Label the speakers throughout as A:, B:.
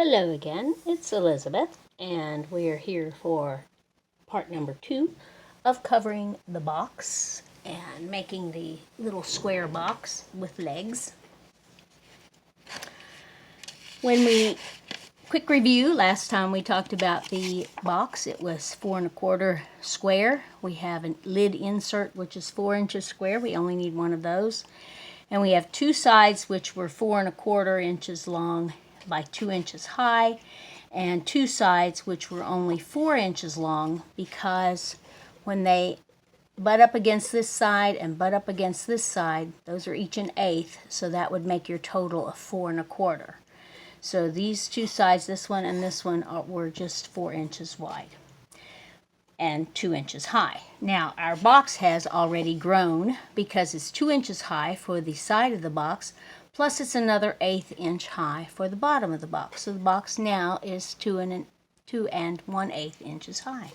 A: Hello again, it's Elizabeth, and we are here for part number 2 of covering the box and making the little square box with legs. Quick review, last time we talked about the box, it was 4 1/4 square. We have a lid insert which is 4 inches square, we only need one of those. And we have two sides which were 4 1/4 inches long by 2 inches high, and two sides which were only 4 inches long, because when they butt up against this side and butt up against this side, those are each 1/8, so that would make your total of 4 1/4. So these two sides, this one and this one, were just 4 inches wide and 2 inches high. Now our box has already grown because it's 2 inches high for the side of the box, plus it's another 1/8 inch high for the bottom of the box. So the box now is 2 1/8 inches high.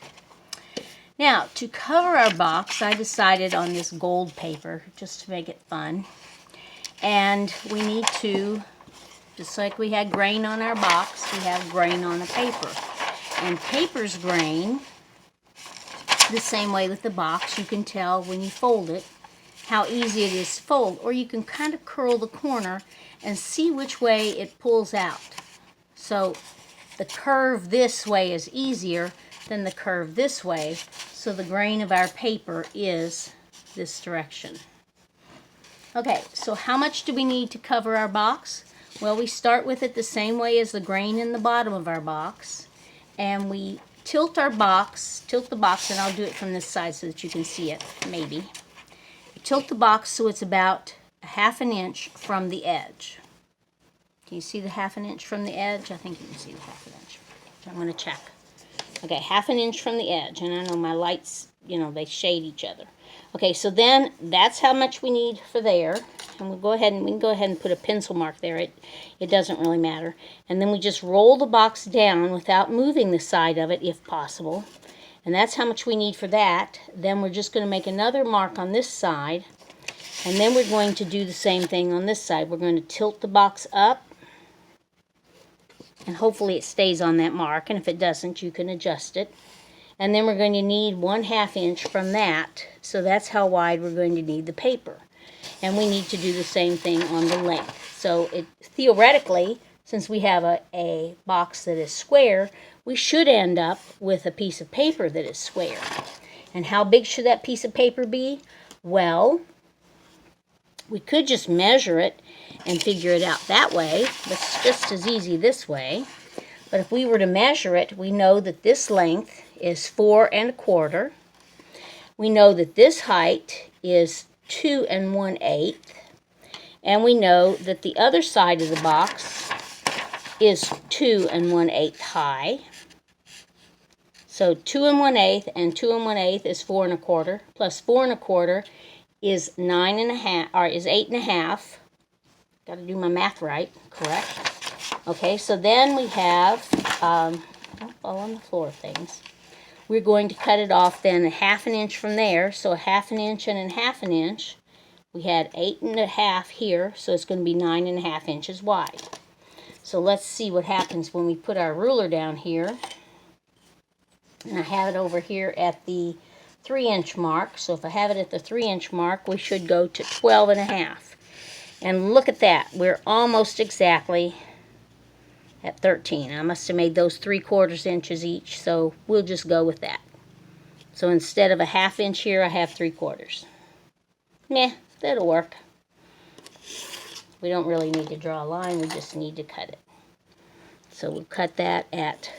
A: Now, to cover our box, I decided on this gold paper, just to make it fun. And we need to, just like we had grain on our box, we have grain on the paper. And paper's grain, the same way with the box, you can tell when you fold it how easy it is to fold, or you can kind of curl the corner and see which way it pulls out. So the curve this way is easier than the curve this way, so the grain of our paper is this direction. Okay, so how much do we need to cover our box? Well, we start with it the same way as the grain in the bottom of our box, and we tilt the box, and I'll do it from this side so that you can see it, maybe. Tilt the box so it's about 1/2 inch from the edge. Can you see the 1/2 inch from the edge? I think you can see the 1/2 inch. I'm going to check. Okay, 1/2 inch from the edge, and I know my lights, they shade each other. Okay, so then that's how much we need for there, and we can go ahead and put a pencil mark there. It doesn't really matter. And then we just roll the box down without moving the side of it, if possible. And that's how much we need for that. Then we're just going to make another mark on this side, and then we're going to do the same thing on this side. We're going to tilt the box up, and hopefully it stays on that mark, and if it doesn't, you can adjust it. And then we're going to need 1/2 inch from that, so that's how wide we're going to need the paper. And we need to do the same thing on the length. So theoretically, since we have a box that is square, we should end up with a piece of paper that is square. And how big should that piece of paper be? Well, we could just measure it and figure it out that way. It's just as easy this way. But if we were to measure it, we know that this length is 4 1/4. We know that this height is 2 1/8. And we know that the other side of the box is 2 1/8 high. So 2 1/8 and 2 1/8 is 4 1/4, plus 4 1/4 is 9 1/2, or is 8 1/2. Got to do my math right, correct? Okay, so then we have, don't fall on the floor things. We're going to cut it off then 1/2 inch from there, so 1/2 inch and 1/2 inch. We had 8 1/2 here, so it's going to be 9 1/2 inches wide. So let's see what happens when we put our ruler down here. And I have it over here at the 3 inch mark. So if I have it at the 3 inch mark, we should go to 12 1/2. And look at that. We're almost exactly at 13. I must have made those 3/4 inches each, so we'll just go with that. So instead of a 1/2 inch here, I have 3/4. Meh, that'll work. We don't really need to draw a line, we just need to cut it. So we'll cut that at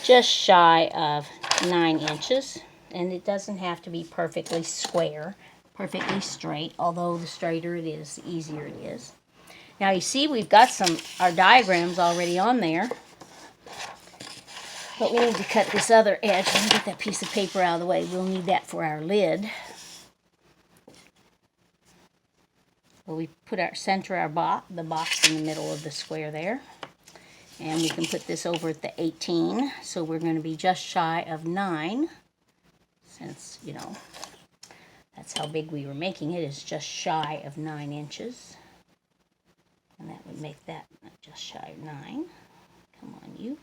A: just shy of 9 inches. And it doesn't have to be perfectly square, perfectly straight, although the straighter it is, the easier it is. Now you see we've got our diagrams already on there. But we need to cut this other edge and get that piece of paper out of the way. We'll need that for our lid. Well, we put center the box in the middle of the square there. And we can put this over at the 18. So we're going to be just shy of 9. Since, that's how big we were making it, is just shy of 9 inches. And that would make that just shy of 9. Come on, you.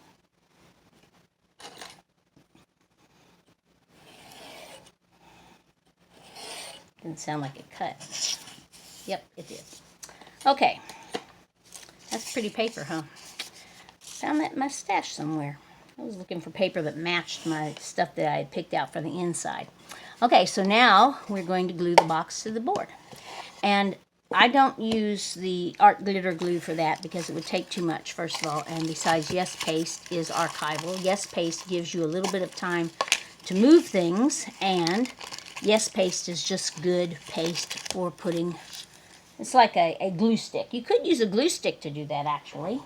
A: Didn't sound like it cut. Yep, it did. Okay. That's pretty paper, huh? Found that in my stash somewhere. I was looking for paper that matched my stuff that I had picked out for the inside. Okay, so now we're going to glue the box to the board. And I don't use the art glitter glue for that because it would take too much, first of all. And besides, Yes Paste is archival. Yes Paste gives you a little bit of time to move things, and Yes Paste is just good paste for putting. It's like a glue stick. You could use a glue stick to do that, actually.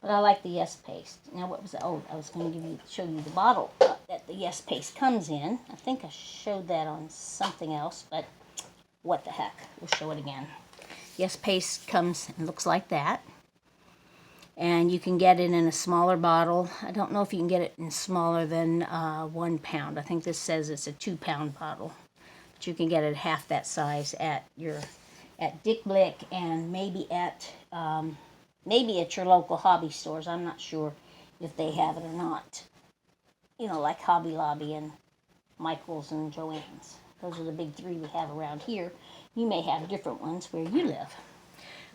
A: But I like the Yes Paste. Now, what was it? Oh, I was going to show you the bottle that the Yes Paste comes in. I think I showed that on something else, but what the heck. We'll show it again. Yes Paste comes and looks like that. And you can get it in a smaller bottle. I don't know if you can get it in smaller than 1 pound. I think this says it's a 2-pound bottle. But you can get it half that size at Dick Blick and maybe at your local hobby stores. I'm not sure if they have it or not. You know, like Hobby Lobby and Michael's and Joann's. Those are the big 3 we have around here. You may have different ones where you live.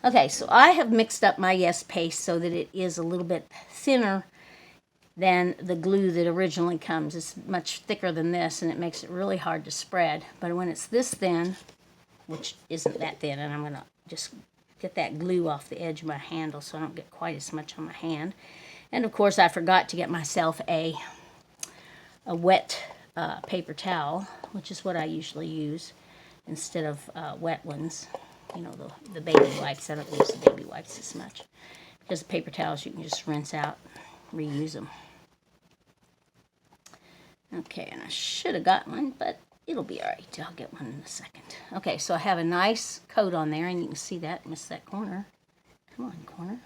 A: Okay, so I have mixed up my Yes Paste so that it is a little bit thinner than the glue that originally comes. It's much thicker than this, and it makes it really hard to spread. But when it's this thin, which isn't that thin, and I'm going to just get that glue off the edge of my handle so I don't get quite as much on my hand. And of course, I forgot to get myself a wet paper towel, which is what I usually use instead of wet ones. You know, the baby wipes. I don't use the baby wipes as much because the paper towels you can just rinse out, reuse them. Okay, and I should have got one, but it'll be all right. I'll get one in a second. Okay, so I have a nice coat on there, and you can see that. Miss that corner. Come on, corner.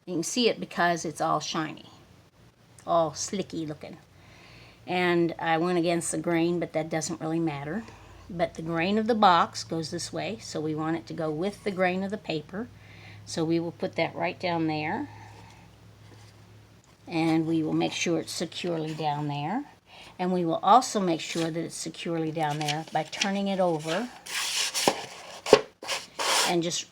A: You can see it because it's all shiny, all slicky looking. And I went against the grain, but that doesn't really matter. But the grain of the box goes this way, so we want it to go with the grain of the paper. So we will put that right down there. And we will make sure it's securely down there. And we will also make sure that it's securely down there by turning it over.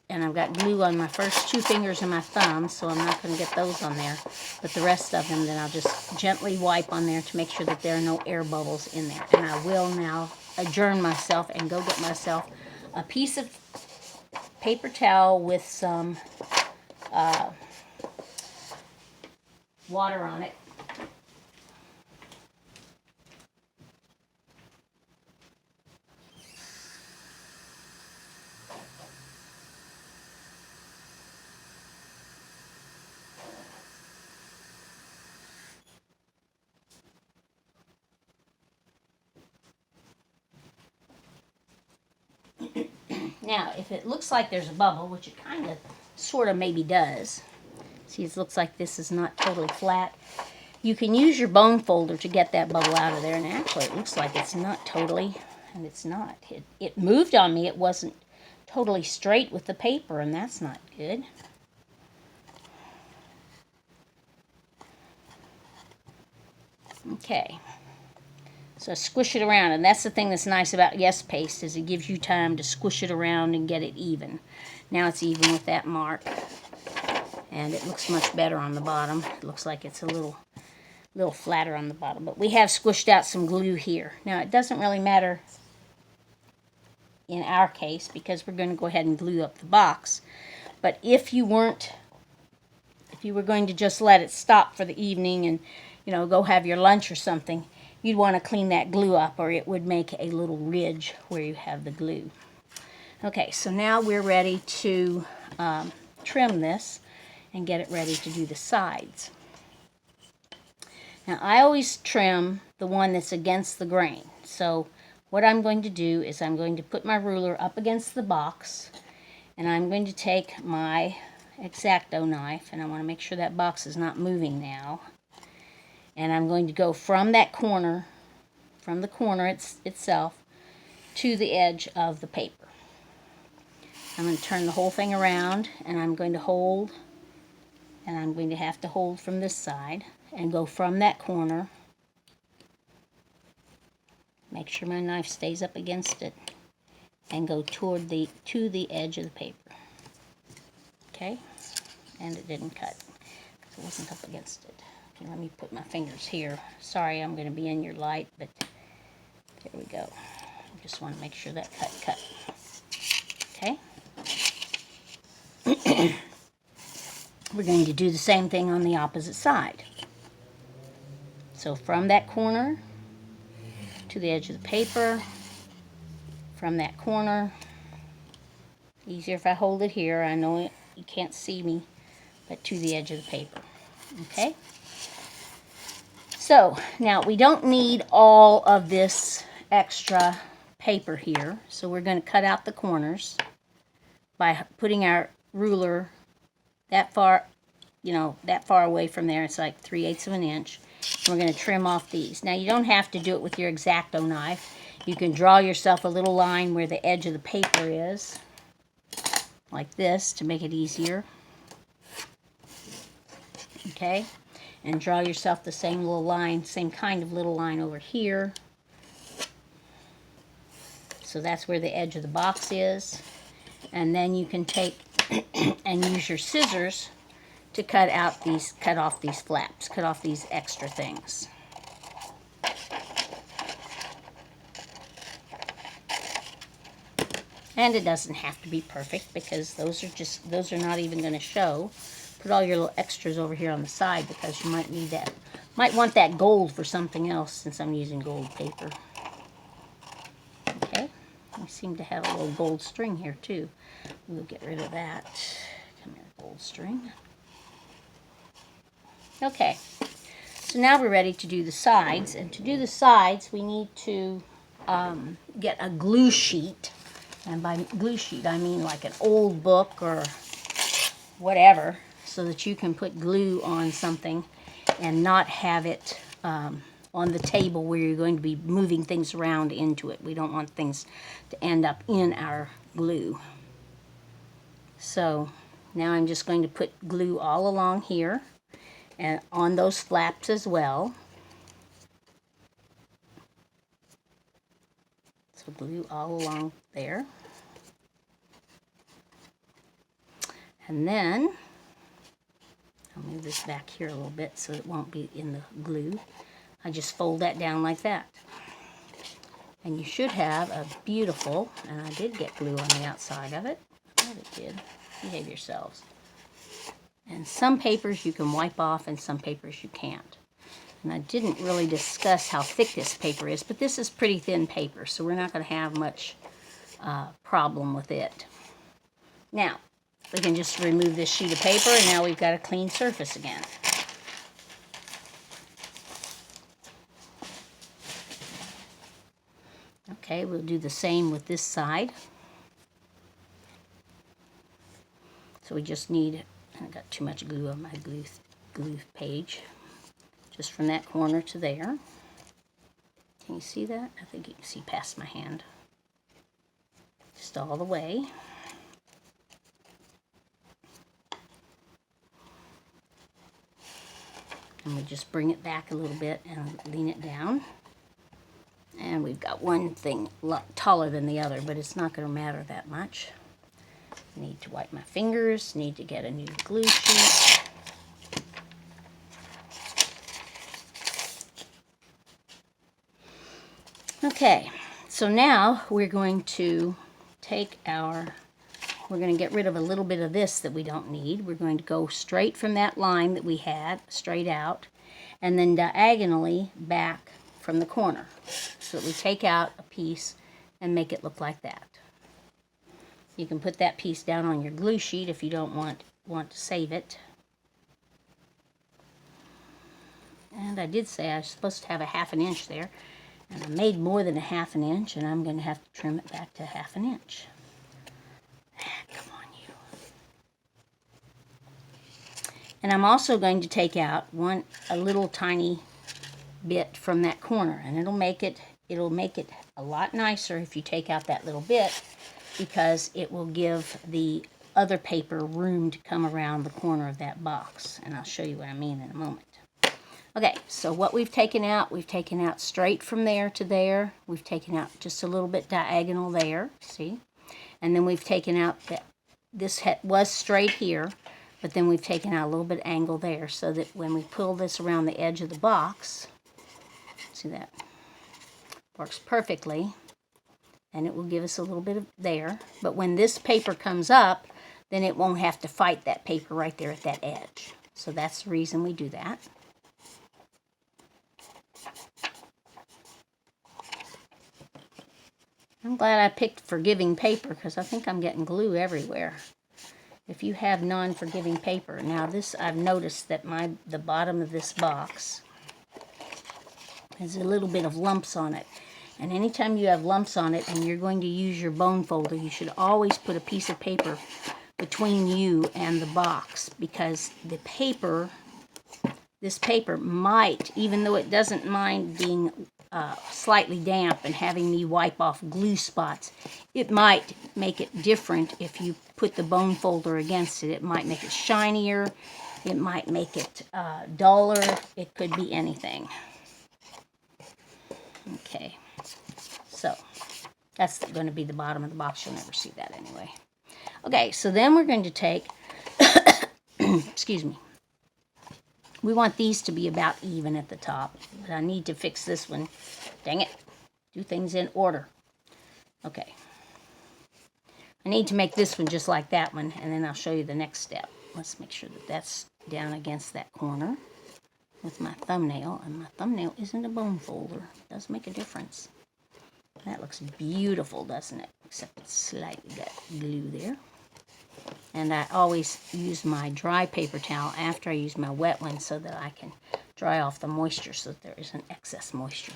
A: And I've got glue on my first 2 fingers and my thumb, so I'm not going to get those on there. But the rest of them, then I'll just gently wipe on there to make sure that there are no air bubbles in there. And I will now adjourn myself and go get myself a piece of paper towel with some water on it. Now, if it looks like there's a bubble, which it kind of, sort of maybe does. See, it looks like this is not totally flat. You can use your bone folder to get that bubble out of there, and actually it looks like it's not totally, and it's not. It moved on me. It wasn't totally straight with the paper, and that's not good. Okay. So squish it around, and that's the thing that's nice about Yes Paste is it gives you time to squish it around and get it even. Now it's even with that mark, and it looks much better on the bottom. It looks like it's a little flatter on the bottom, but we have squished out some glue here. Now it doesn't really matter in our case because we're going to go ahead and glue up the box. But if you were going to just let it stop for the evening and go have your lunch or something, you'd want to clean that glue up or it would make a little ridge where you have the glue. Okay, so now we're ready to trim this and get it ready to do the sides. Now I always trim the one that's against the grain. So what I'm going to do is I'm going to put my ruler up against the box, and I'm going to take my X-Acto knife, and I want to make sure that box is not moving now. And I'm going to go from that corner, from the corner itself, to the edge of the paper. I'm going to turn the whole thing around, and I'm going to hold And I'm going to have to hold from this side and go from that corner. Make sure my knife stays up against it and go to the edge of the paper. Okay? And it didn't cut because it wasn't up against it. Okay, let me put my fingers here. Sorry, I'm going to be in your light, but there we go. I just want to make sure that cut. Okay? We're going to do the same thing on the opposite side. So from that corner to the edge of the paper, from that corner, easier if I hold it here, I know you can't see me, but to the edge of the paper. Okay? So now we don't need all of this extra paper here, so we're going to cut out the corners by putting our ruler that far, that far away from there. It's like 3/8 of an inch. And we're going to trim off these. Now you don't have to do it with your X-Acto knife. You can draw yourself a little line where the edge of the paper is, like this, to make it easier. Okay? And draw yourself the same little line, same kind of little line over here. So that's where the edge of the box is. And then you can take and use your scissors to cut off these flaps, cut off these extra things. And it doesn't have to be perfect because those are not even going to show. Put all your little extras over here on the side because you might need that. Might want that gold for something else since I'm using gold paper. Okay, we seem to have a little gold string here too. We'll get rid of that. Come here, gold string. Okay, so now we're ready to do the sides. And to do the sides, we need to get a glue sheet. And by glue sheet, I mean like an old book or whatever, so that you can put glue on something and not have it on the table where you're going to be moving things around into it. We don't want things to end up in our glue. So now I'm just going to put glue all along here and on those flaps as well. So glue all along there. And then I'll move this back here a little bit so it won't be in the glue. I just fold that down like that. And you should have a beautiful, and I did get glue on the outside of it. I thought it did. Behave yourselves. And some papers you can wipe off and some papers you can't. And I didn't really discuss how thick this paper is, but this is pretty thin paper, so we're not going to have much problem with it. Now, we can just remove this sheet of paper, and now we've got a clean surface again. Okay, we'll do the same with this side. So we just need, I got too much glue on my glue page, just from that corner to there. Can you see that? I think you can see past my hand. Just all the way. And we just bring it back a little bit and lean it down. And we've got one thing a lot taller than the other, but it's not going to matter that much. Need to wipe my fingers, need to get a new glue sheet. Okay, so now we're going to we're going to get rid of a little bit of this that we don't need. We're going to go straight from that line that we had, straight out, and then diagonally back from the corner. So that we take out a piece and make it look like that. You can put that piece down on your glue sheet if you don't want to save it. And I did say I was supposed to have a 1/2 inch there. And I made more than a 1/2 inch, and I'm going to have to trim it back to 1/2 inch. Come on, you. And I'm also going to take out a little tiny bit from that corner, and it'll make it a lot nicer if you take out that little bit, because it will give the other paper room to come around the corner of that box. And I'll show you what I mean in a moment. Okay, so what we've taken out straight from there to there. We've taken out just a little bit diagonal there, see? And then we've taken out that this was straight here, but then we've taken out a little bit angle there so that when we pull this around the edge of the box, see that? Works perfectly. And it will give us a little bit of there. But when this paper comes up, then it won't have to fight that paper right there at that edge. So that's the reason we do that. I'm glad I picked forgiving paper because I think I'm getting glue everywhere. If you have non-forgiving paper, now this, I've noticed that the bottom of this box has a little bit of lumps on it. And anytime you have lumps on it and you're going to use your bone folder, you should always put a piece of paper between you and the box, because the paper, this paper might, even though it doesn't mind being slightly damp and having me wipe off glue spots, it might make it different if you put the bone folder against it. It might make it shinier, it might make it duller, it could be anything. Okay, so that's going to be the bottom of the box. You'll never see that anyway. Okay, so then we're going to take, excuse me, we want these to be about even at the top, but I need to fix this one. Dang it. Do things in order. Okay. I need to make this one just like that one, and then I'll show you the next step. Let's make sure that that's down against that corner with my thumbnail, and my thumbnail isn't a bone folder. It does make a difference. That looks beautiful, doesn't it? Except it's slightly got glue there. And I always use my dry paper towel after I use my wet one so that I can dry off the moisture so that there isn't excess moisture.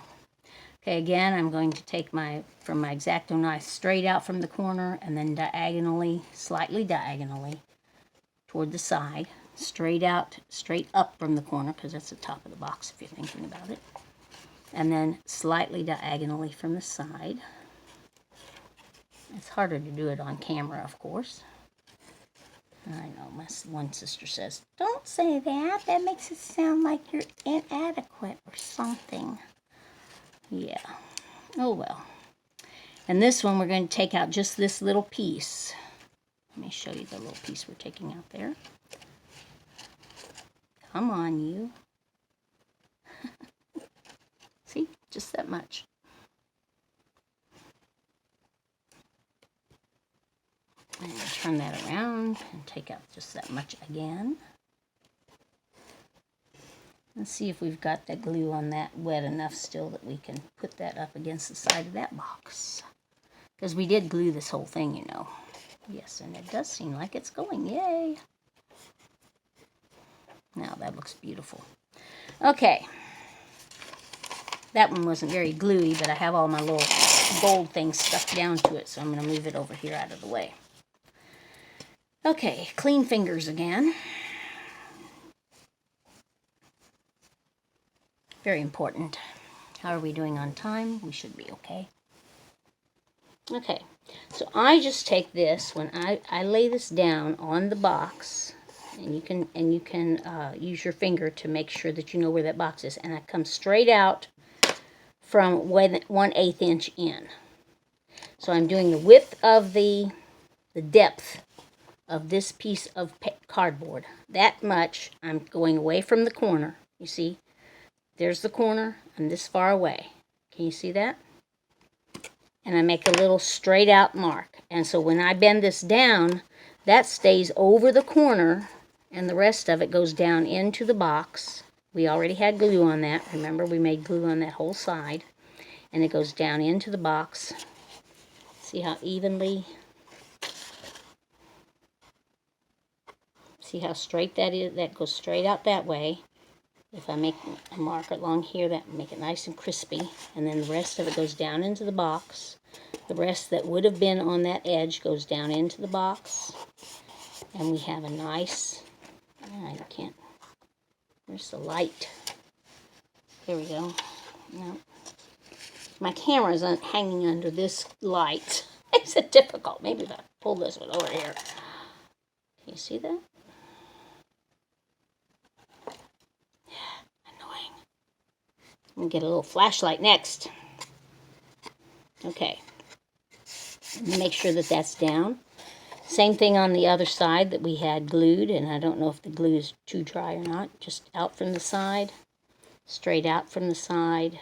A: Okay, again, I'm going to take from my X-Acto knife straight out from the corner and then diagonally, slightly diagonally, toward the side, straight out, straight up from the corner, because that's the top of the box if you're thinking about it. And then slightly diagonally from the side. It's harder to do it on camera, of course. I know, my one sister says, "Don't say that. That makes it sound like you're inadequate or something." Yeah. Oh, well. And this one, we're going to take out just this little piece. Let me show you the little piece we're taking out there. Come on, you. See? Just that much. And turn that around and take out just that much again. Let's see if we've got the glue on that wet enough still that we can put that up against the side of that box. Because we did glue this whole thing, you know. Yes, and it does seem like it's going. Yay! Now that looks beautiful. Okay. That one wasn't very gluey, but I have all my little gold things stuck down to it, so I'm going to move it over here out of the way. Okay, clean fingers again. Very important. How are we doing on time? We should be okay. Okay, so I just take this, when I lay this down on the box, and you can use your finger to make sure that you know where that box is, and I come straight out from 1/8 inch in. So I'm doing the width of the depth of this piece of cardboard. That much. I'm going away from the corner. You see? There's the corner. I'm this far away. Can you see that? And I make a little straight out mark. And so when I bend this down, that stays over the corner, and the rest of it goes down into the box. We already had glue on that. Remember, we made glue on that whole side. And it goes down into the box. See how evenly? See how straight that is? That goes straight out that way. If I make a mark along here, that will make it nice and crispy. And then the rest of it goes down into the box. The rest that would have been on that edge goes down into the box. And we have a nice, I can't, where's the light? There we go. No. My camera's hanging under this light. Makes it difficult. Maybe if I pull this one over here. Can you see that? Annoying. We'll get a little flashlight next. Okay. Make sure that that's down. Same thing on the other side that we had glued, and I don't know if the glue is too dry or not. Just out from the side, straight out from the side,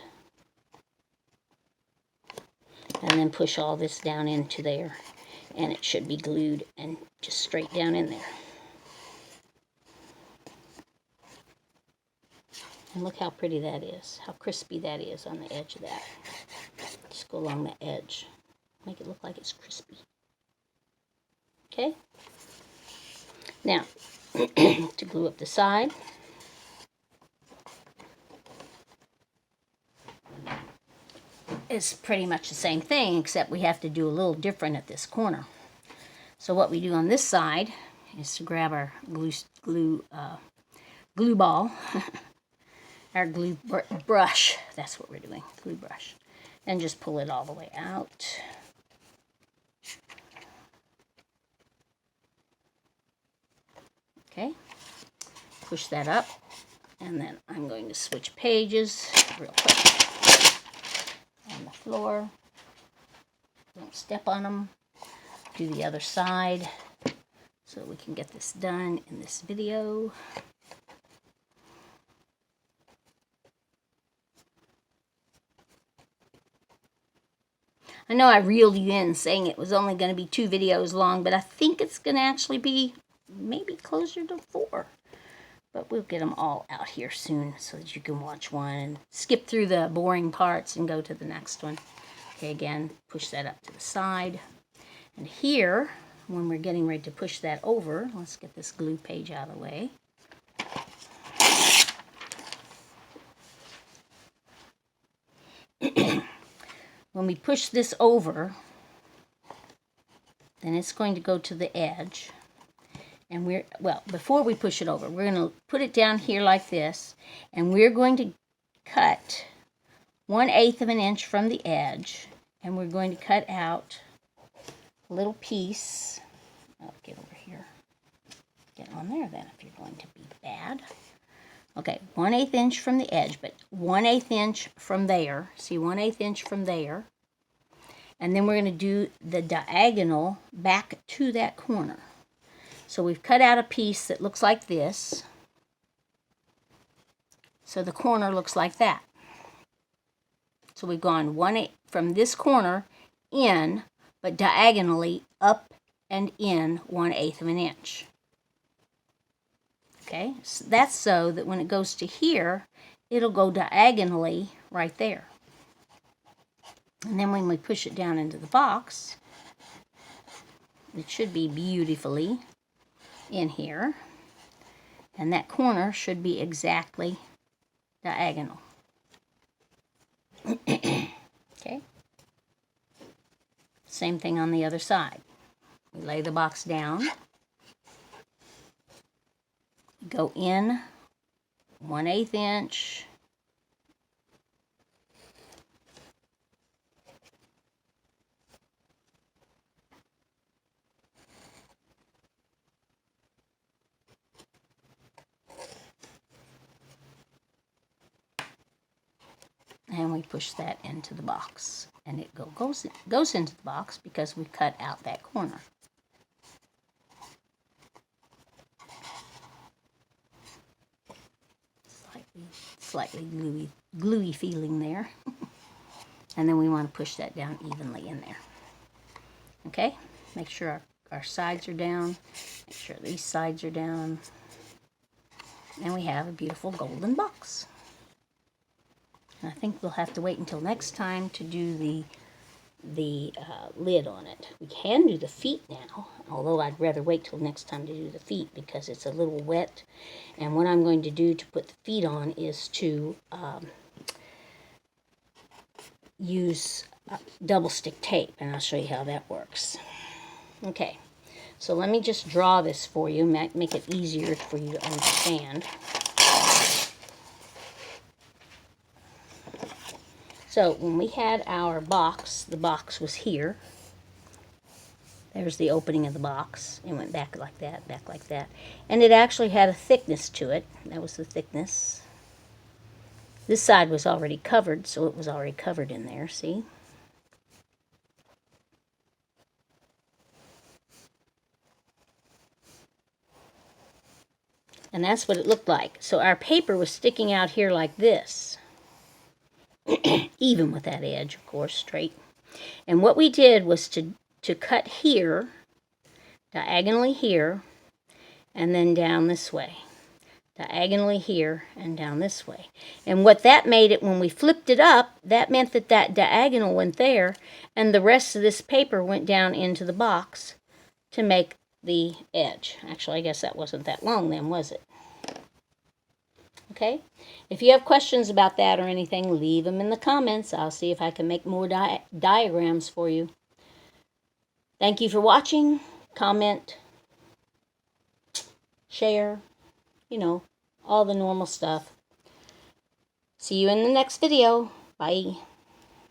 A: and then push all this down into there, and it should be glued and just straight down in there. And look how pretty that is, how crispy that is on the edge of that. Just go along the edge. Make it look like it's crispy. Okay? Now, to glue up the side, it's pretty much the same thing, except we have to do a little different at this corner. So what we do on this side is to grab our glue ball, our glue brush, that's what we're doing, glue brush, and just pull it all the way out. Okay, push that up, and then I'm going to switch pages real quick on the floor. Don't step on them. Do the other side so we can get this done in this video. I know I reeled you in saying it was only going to be 2 videos long, but I think it's going to actually be maybe closer to 4. But we'll get them all out here soon so that you can watch one and skip through the boring parts and go to the next one. Okay, again, push that up to the side. And here, when we're getting ready to push that over, let's get this glue page out of the way. When we push this over, then it's going to go to the edge. And before we push it over, we're going to put it down here like this, and we're going to cut 1/8 of an inch from the edge, and we're going to cut out a little piece. Oh, get over here. Get on there then if you're going to be bad. Okay, 1/8 inch from the edge, but 1/8 inch from there. See, 1/8 inch from there. And then we're going to do the diagonal back to that corner. So we've cut out a piece that looks like this. So the corner looks like that. So we've gone 1/8 from this corner in, but diagonally up and in 1/8 of an inch. Okay, so that's so that when it goes to here, it'll go diagonally right there. And then when we push it down into the box, it should be beautifully in here. And that corner should be exactly diagonal. Okay. Same thing on the other side. We lay the box down. Go in 1/8 inch. And we push that into the box. And it goes into the box because we cut out that corner. Slightly gluey feeling there. And then we want to push that down evenly in there. Okay? Make sure our sides are down. Make sure these sides are down. And we have a beautiful golden box. And I think we'll have to wait until next time to do the lid on it. We can do the feet now, although I'd rather wait till next time to do the feet because it's a little wet. And what I'm going to do to put the feet on is to use double stick tape, and I'll show you how that works. Okay, so let me just draw this for you, make it easier for you to understand. So when we had our box, the box was here. There's the opening of the box. It went back like that, back like that. And it actually had a thickness to it. That was the thickness. This side was already covered, so it was already covered in there, see? And that's what it looked like. So our paper was sticking out here like this. Even with that edge, of course, straight. And what we did was to cut here, diagonally here, and then down this way. Diagonally here and down this way. And what that made it, when we flipped it up, that meant that that diagonal went there, and the rest of this paper went down into the box to make the edge. Actually, I guess that wasn't that long then, was it? Okay? If you have questions about that or anything, leave them in the comments. I'll see if I can make more diagrams for you. Thank you for watching. Comment, share, you know, all the normal stuff. See you in the next video. Bye.